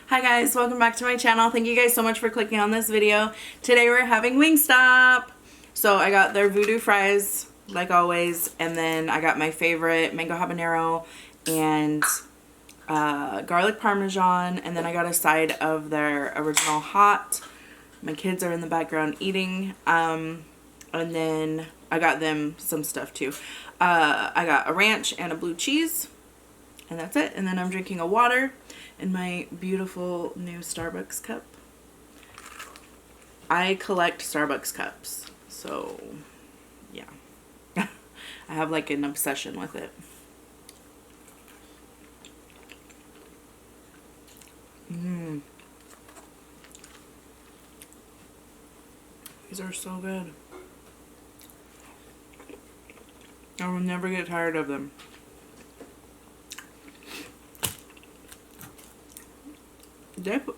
Hi guys, welcome back to my channel. Thank you guys so much for clicking on this video. Today we're having WingStop. So I got their Voodoo Fries, like always, and then I got my favorite Mango Habanero and garlic Parmesan, and then I got a side of their original hot. My kids are in the background eating, and then I got them some stuff too. I got a ranch and a blue cheese, and that's it. And then I'm drinking a water in my beautiful new Starbucks cup. I collect Starbucks cups, so yeah. I have like an obsession with it. These are so good. I will never get tired of them.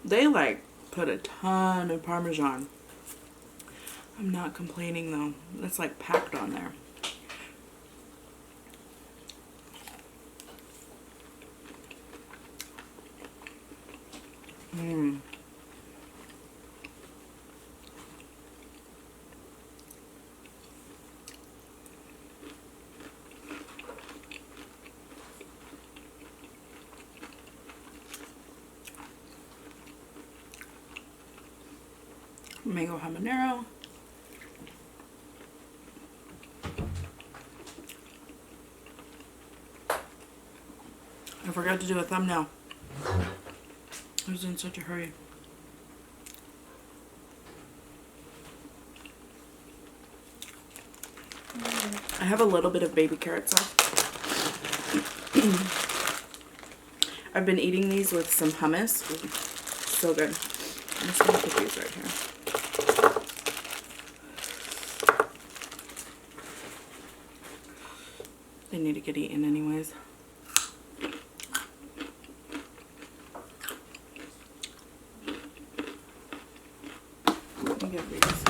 They like put a ton of Parmesan. I'm not complaining though. That's like packed on there. Mango Habanero. I forgot to do a thumbnail. I was in such a hurry. I have a little bit of baby carrots left. I've been eating these with some hummus. So good. I'm just going to put these right here. They need to get eaten anyways. Let me get these.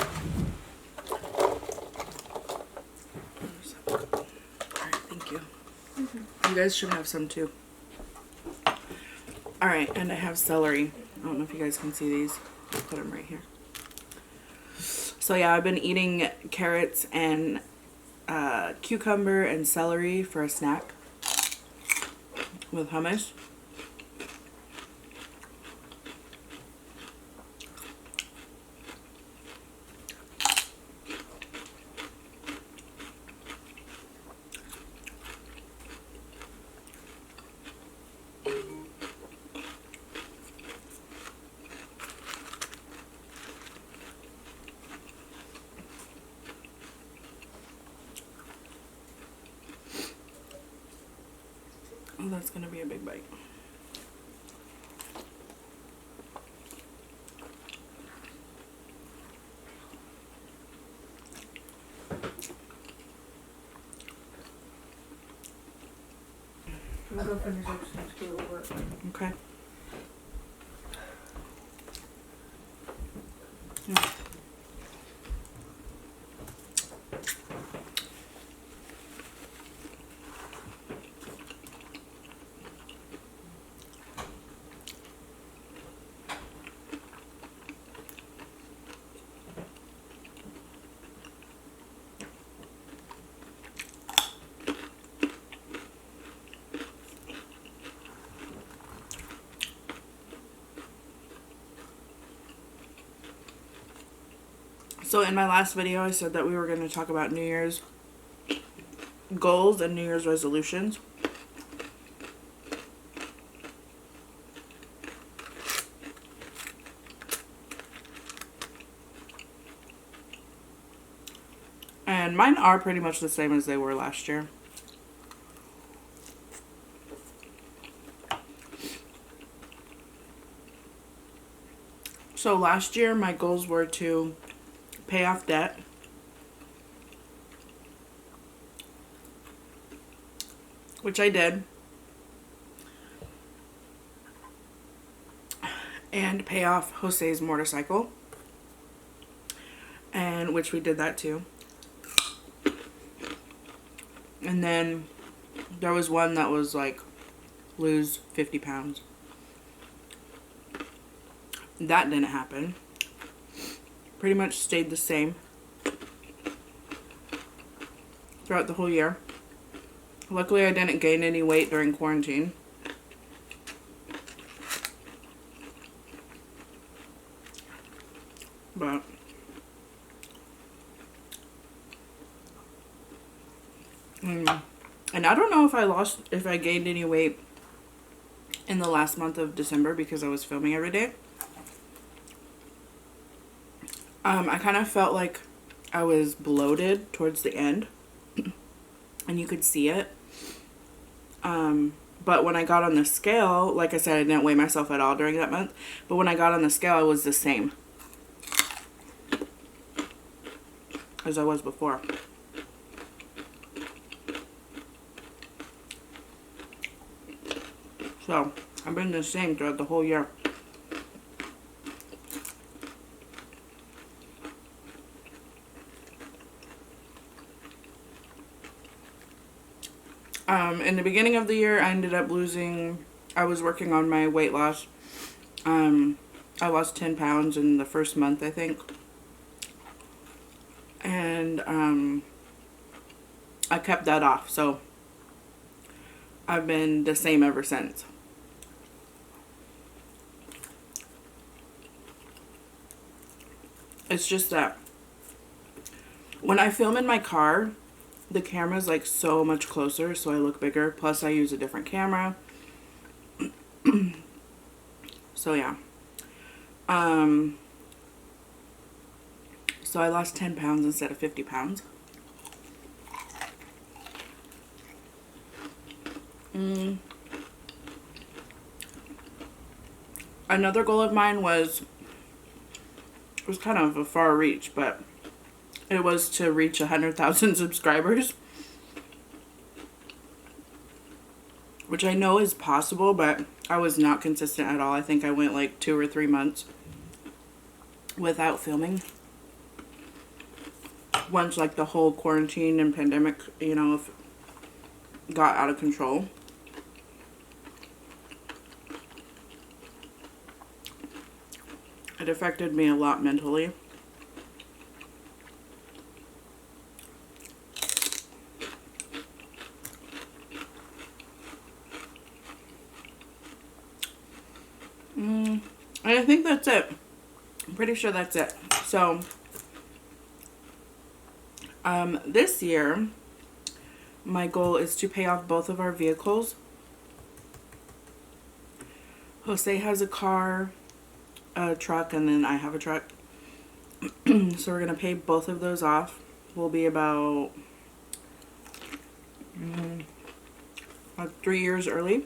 Alright, thank you. You guys should have some too. Alright, and I have celery. I don't know if you guys can see these. I'll put them right here. So yeah, I've been eating carrots and cucumber and celery for a snack with hummus. Oh, that's gonna be a big bite. We'll go finish up some school work. Okay. So in my last video, I said that we were going to talk about New Year's goals and New Year's resolutions. And mine are pretty much the same as they were last year. So last year, my goals were to pay off debt, which I did, and pay off Jose's motorcycle, and which we did that too. And then there was one that was like lose 50 pounds. that didn't happen. Pretty much stayed the same throughout the whole year. Luckily, I didn't gain any weight during quarantine. But and I don't know if I gained any weight in the last month of December because I was filming every day. I kind of felt like I was bloated towards the end, and you could see it. But when I got on the scale, like I said, I didn't weigh myself at all during that month. But when I got on the scale, I was the same as I was before. So, I've been the same throughout the whole year. In the beginning of the year, I ended up losing, I was working on my weight loss. I lost 10 pounds in the first month, I think. And I kept that off, so I've been the same ever since. It's just that when I film in my car, the camera's like so much closer, so I look bigger. Plus, I use a different camera. So, yeah. So I lost 10 pounds instead of 50 pounds. Another goal of mine was, it was kind of a far reach, but it was to reach 100,000 subscribers. Which I know is possible, but I was not consistent at all. I think I went like 2 or 3 months without filming. Once like the whole quarantine and pandemic, you know, got out of control. It affected me a lot mentally. And I think that's it. I'm pretty sure that's it. So, this year, my goal is to pay off both of our vehicles. Jose has a car, a truck, and then I have a truck. So we're going to pay both of those off. We'll be about 3 years early.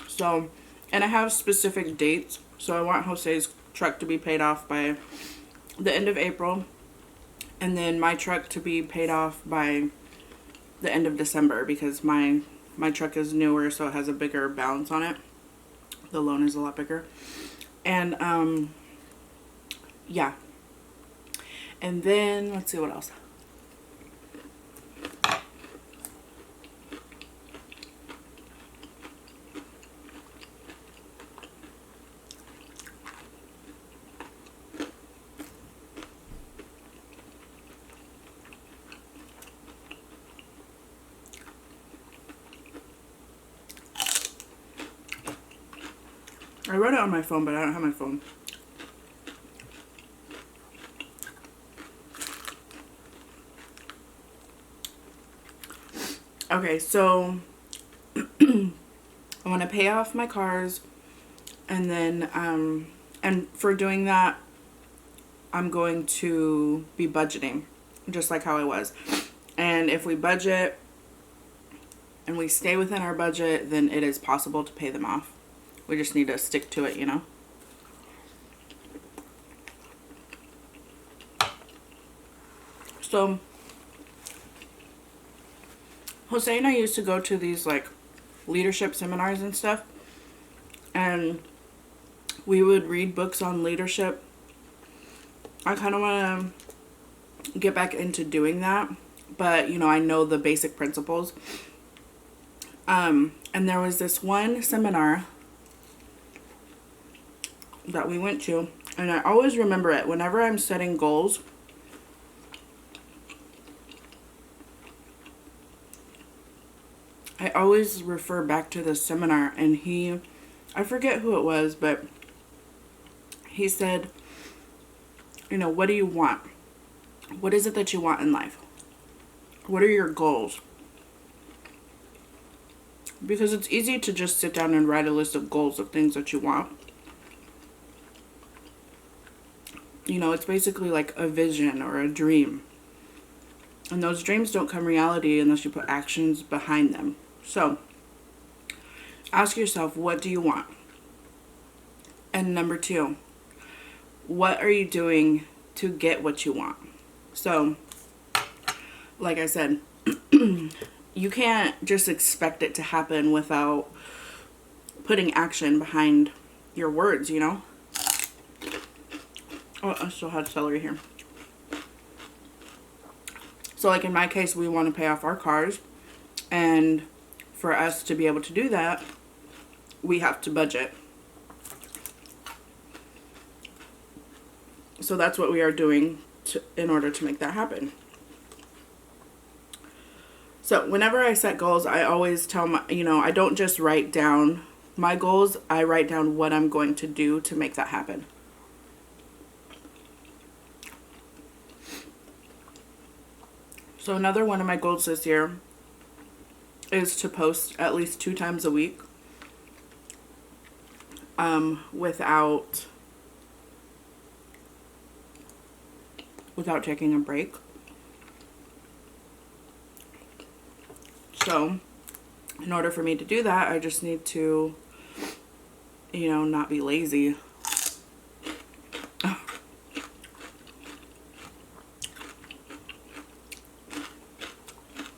So, and I have specific dates. So I want Jose's truck to be paid off by the end of April. And then my truck to be paid off by the end of December, because my truck is newer, so it has a bigger balance on it. The loan is a lot bigger. And, yeah. And then, let's see what else. I wrote it on my phone, but I don't have my phone. Okay, so I want to pay off my cars, and then and for doing that, I'm going to be budgeting, just like how I was. And if we budget and we stay within our budget, then it is possible to pay them off. We just need to stick to it, you know. So, Jose and I used to go to these, like, leadership seminars and stuff. And we would read books on leadership. I kind of want to get back into doing that. but, you know, I know the basic principles. And there was this one seminar that we went to, and I always remember it whenever I'm setting goals. I always refer back to this seminar, and I forget who it was, but he said, you know, what do you want? What is it that you want in life? What are your goals? Because it's easy to just sit down and write a list of goals of things that you want. You know, it's basically like a vision or a dream. And those dreams don't come reality unless you put actions behind them. So, ask yourself, what do you want? And number 2, what are you doing to get what you want? So, like I said, you can't just expect it to happen without putting action behind your words, you know? Oh, I still had celery here. So, like in my case, we want to pay off our cars. And for us to be able to do that, we have to budget. So that's what we are doing in order to make that happen. So whenever I set goals, I always tell I don't just write down my goals. I write down what I'm going to do to make that happen. So another one of my goals this year is to post at least 2 times a week without taking a break. So in order for me to do that, I just need to, not be lazy.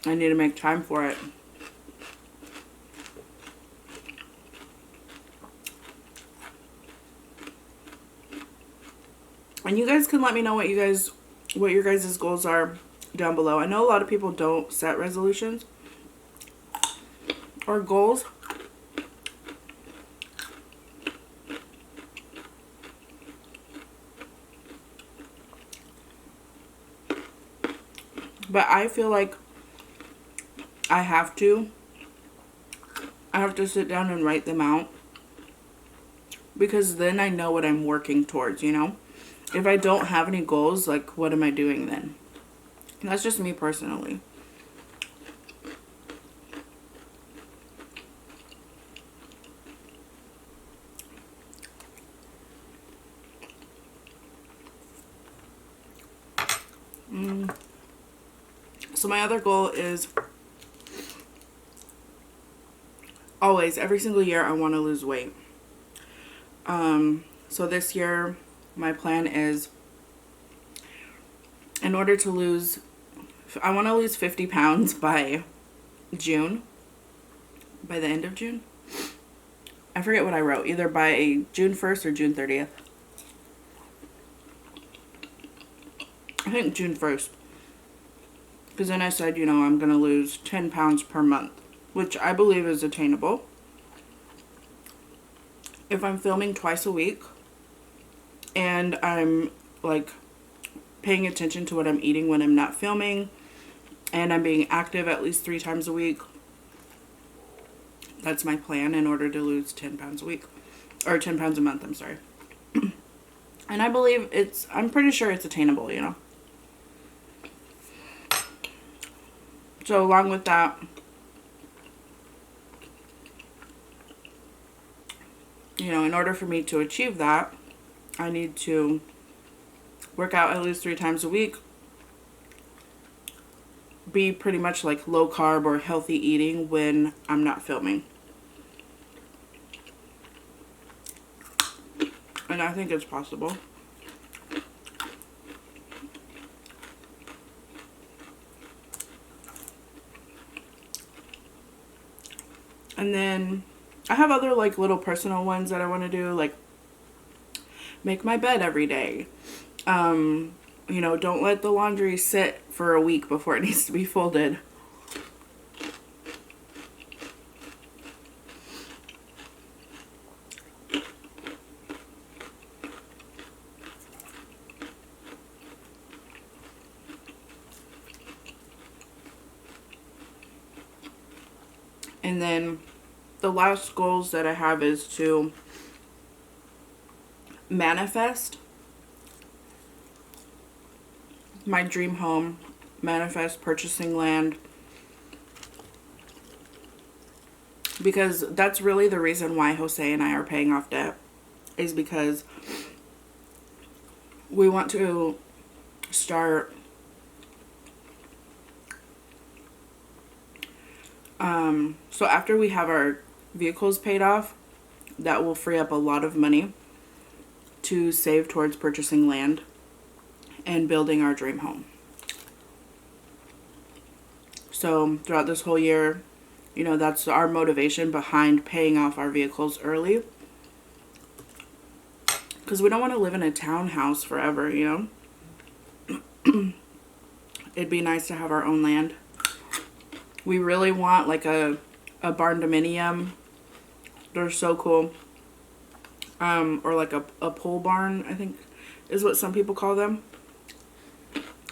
I need to make time for it. And you guys can let me know what your guys' goals are down below. I know a lot of people don't set resolutions or goals. But I feel like I have to sit down and write them out, because then I know what I'm working towards, If I don't have any goals, like, what am I doing then? And that's just me personally. So my other goal is always, every single year, I want to lose weight. So this year, my plan is, in order to lose, I want to lose 50 pounds by June, by the end of June. I forget what I wrote, either by June 1st or June 30th. I think June 1st. Because then I said, I'm going to lose 10 pounds per month, which I believe is attainable. If I'm filming twice a week, and I'm, paying attention to what I'm eating when I'm not filming, and I'm being active at least 3 times a week, that's my plan in order to lose 10 pounds a week. Or 10 pounds a month, I'm sorry. And I believe I'm pretty sure it's attainable, So along with that, in order for me to achieve that, I need to work out at least 3 times a week, be pretty much like low carb or healthy eating when I'm not filming. And I think it's possible. And then I have other little personal ones that I want to do, like make my bed every day. You know, don't let the laundry sit for a week before it needs to be folded. And then the last goals that I have is to manifest my dream home, manifest purchasing land, because that's really the reason why Jose and I are paying off debt, is because we want to start so after we have our vehicles paid off, that will free up a lot of money to save towards purchasing land and building our dream home. So throughout this whole year, you know, that's our motivation behind paying off our vehicles early, because we don't want to live in a townhouse forever, you know. It'd be nice to have our own land. We really want like a barn dominium. They're so cool. Or like a pole barn, I think is what some people call them.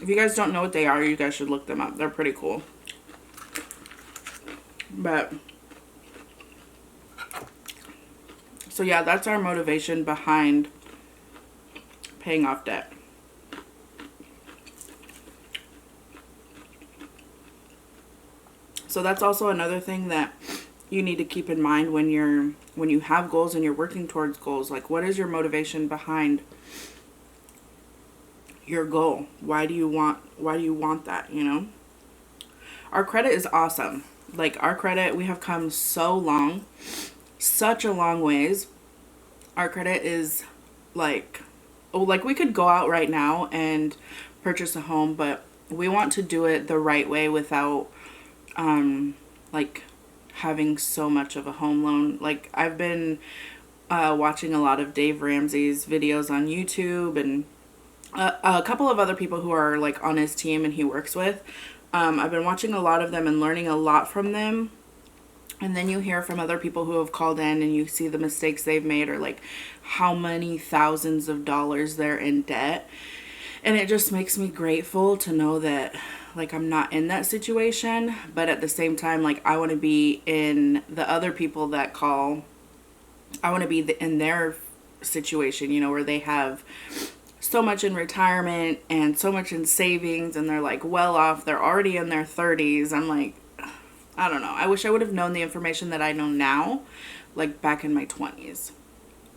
If you guys don't know what they are, you guys should look them up. They're pretty cool. But so yeah, that's our motivation behind paying off debt. So that's also another thing that you need to keep in mind when you have goals and you're working towards goals. Like, what is your motivation behind your goal? Why do you want that, you know? Our credit is awesome. Like, our credit, we have come so long, such a long ways. Our credit is like, oh, like we could go out right now and purchase a home, but we want to do it the right way without like having so much of a home loan. Like, I've been watching a lot of Dave Ramsey's videos on YouTube, and a couple of other people who are like on his team and he works with. I've been watching a lot of them and learning a lot from them. And then you hear from other people who have called in and you see the mistakes they've made, or like how many thousands of dollars they're in debt. And it just makes me grateful to know that like I'm not in that situation, but at the same time, like I want to be in the other people that call. I want to be in their situation, you know, where they have so much in retirement and so much in savings and they're like well off. They're already in their 30s. I'm like, I don't know. I wish I would have known the information that I know now, like back in my 20s.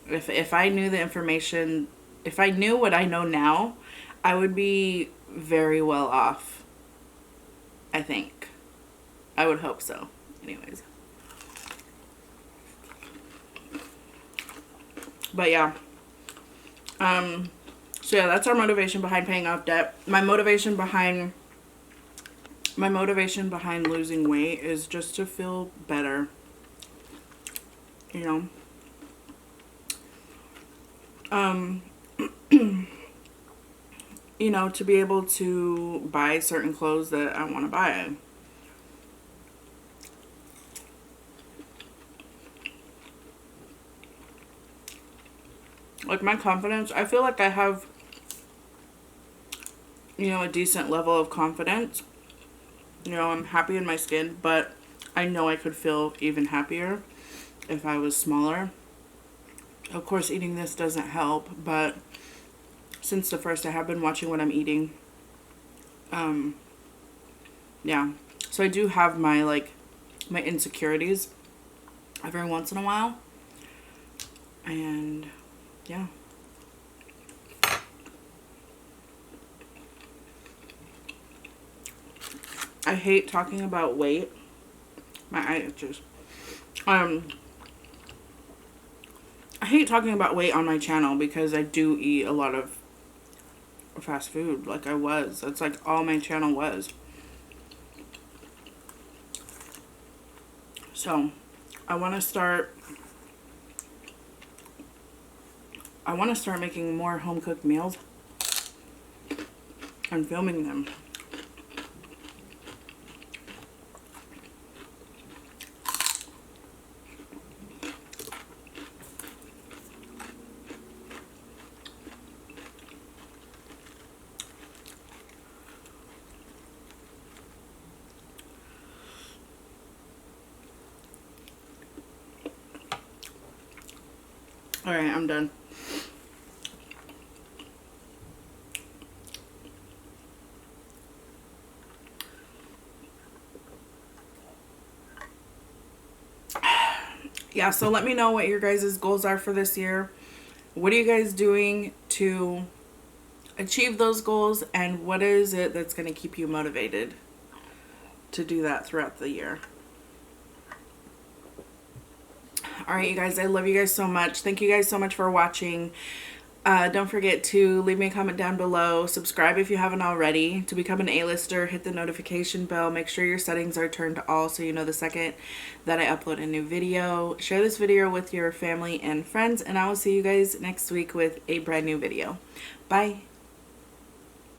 If I knew the information, if I knew what I know now, I would be very well off. I think. I would hope so. Anyways. But yeah. So yeah, that's our motivation behind paying off debt. My motivation behind losing weight is just to feel better. You know. You know, to be able to buy certain clothes that I want to buy. Like, my confidence, I feel like I have, you know, a decent level of confidence. You know, I'm happy in my skin, but I know I could feel even happier if I was smaller. Of course, eating this doesn't help, but since the first, I have been watching what I'm eating. Yeah. So I do have my, like, my insecurities every once in a while. And, yeah. I hate talking about weight. My eye itches. I hate talking about weight on my channel because I do eat a lot of fast food. Like, I was. That's like all my channel was. So, I want to start making more home-cooked meals. I'm filming them. Alright, I'm done. Yeah, so let me know what your guys' goals are for this year. What are you guys doing to achieve those goals, and what is it that's going to keep you motivated to do that throughout the year? Alright, you guys, I love you guys so much. Thank you guys so much for watching. Don't forget to leave me a comment down below. Subscribe if you haven't already. To become an A-lister, hit the notification bell. Make sure your settings are turned to all so you know the second that I upload a new video. Share this video with your family and friends, and I will see you guys next week with a brand new video. Bye.